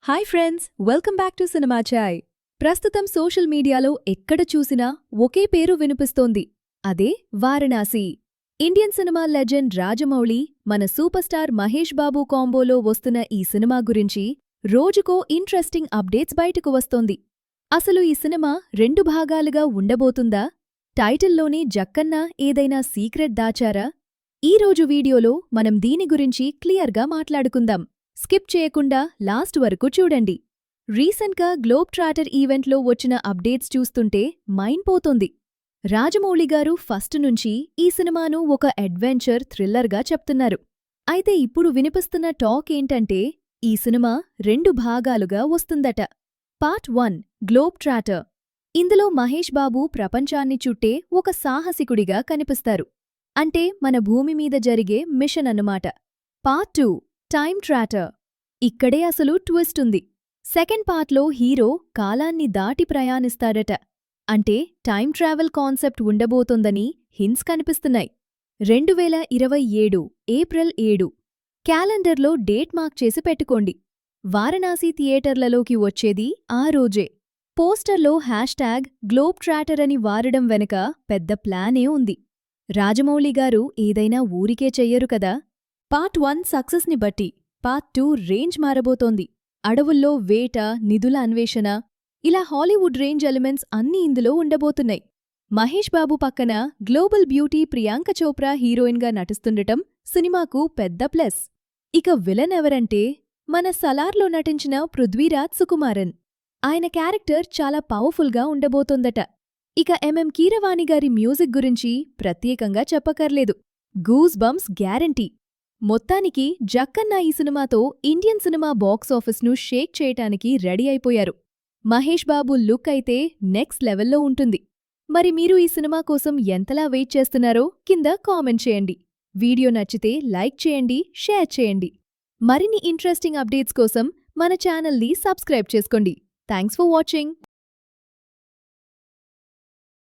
Hi friends, welcome back to cinema chai. ప్రస్తుతం social మీడియాలో ఎక్కడ చూసినా ఒకే పేరు వినిపిస్తోంది. అదే Varanasi. Indian cinema legend Rajamouli, మన సూపర్ స్టార్ మహేష్ బాబు కాంబోలో వస్తున్న ఈ సినిమా గురించి రోజుకో ఇంట్రెస్టింగ్ అప్డేట్స్ బయటకు వస్తోంది. అసలు ఈ సినిమా 2 భాగాలుగా ఉండబోతుందా? టైటిల్లోనే జక్కన్న ఏదైనా సీక్రెట్ దాచారా? ఈరోజు వీడియోలో మనం దీని గురించి క్లియర్గా మాట్లాడుకుందాం. స్కిప్ చేయకుండా లాస్ట్ వరకు చూడండి. రీసెంట్గా గ్లోబ్ ట్రాటర్ ఈవెంట్లో వచ్చిన అప్డేట్స్ చూస్తుంటే మైండ్ పోతోంది. రాజమౌళి గారు ఫస్ట్ నుంచి ఈ సినిమాను ఒక అడ్వెంచర్ థ్రిల్లర్గా చెప్తున్నారు. అయితే ఇప్పుడు వినిపిస్తున్న టాక్ ఏంటంటే ఈ సినిమా 2 భాగాలుగా వస్తుందట. Part 1 globe trotter. ఇందులో మహేష్ బాబు ప్రపంచాన్ని చుట్టే ఒక సాహసికుడిగా కనిపిస్తారు. అంటే మన భూమి మీద జరిగే మిషన్ అన్నమాట. Part 2 time trotter. ఇక్కడే అసలు ట్విస్ట్ ఉంది. సెకండ్ పార్ట్లో హీరో కాలాన్ని దాటి ప్రయాణిస్తాడట. అంటే టైమ్ ట్రావెల్ కాన్సెప్ట్ ఉండబోతోందని హింట్స్ కనిపిస్తున్నాయి. 2027 ఏప్రిల్ 7 క్యాలెండర్లో డేట్ మార్క్ చేసి పెట్టుకోండి. వారణాసి థియేటర్లలోకి వచ్చేది ఆ రోజే. పోస్టర్లో హ్యాష్ట్యాగ్ గ్లోబ్ ట్రాటర్ అని వాడడం వెనుక పెద్ద ప్లానే ఉంది. రాజమౌళి గారు ఏదైనా ఊరికే చెయ్యరు కదా. పార్ట్ 1 సక్సెస్ని బట్టి పార్ట్ 2 రేంజ్ మారబోతోంది. అడవుల్లో వేట, నిధుల అన్వేషణ, ఇలా హాలీవుడ్ రేంజ్ ఎలిమెంట్స్ అన్నీ ఇందులో ఉండబోతున్నాయి. మహేష్ బాబు పక్కన గ్లోబల్ బ్యూటీ ప్రియాంక చోప్రా హీరోయిన్గా నటిస్తుండటం సినిమాకు పెద్ద ప్లస్. ఇక విలన్ ఎవరంటే మన సలార్లో నటించిన పృథ్వీరాజ్ సుకుమారన్. ఆయన క్యారెక్టర్ చాలా పవర్ఫుల్గా ఉండబోతోందట. ఇక కీరవాణి గారి మ్యూజిక్ గురించి ప్రత్యేకంగా చెప్పకర్లేదు. Goose bumps guarantee. మొత్తానికి జక్కన్న ఈ సినిమాతో ఇండియన్ సినిమా బాక్సాఫీస్ను షేక్ చేయటానికి రెడీ అయిపోయారు. మహేష్ బాబు లుక్ అయితే నెక్స్ట్ లెవెల్లో ఉంటుంది. మరి మీరు ఈ సినిమా కోసం ఎంతలా వెయిట్ చేస్తున్నారో కింద కామెంట్ చేయండి. వీడియో నచ్చితే లైక్ చేయండి, షేర్ చేయండి. మరిన్ని ఇంట్రెస్టింగ్ అప్డేట్స్ కోసం మన ఛానల్ని సబ్స్క్రైబ్ చేసుకోండి. Thanks for watching.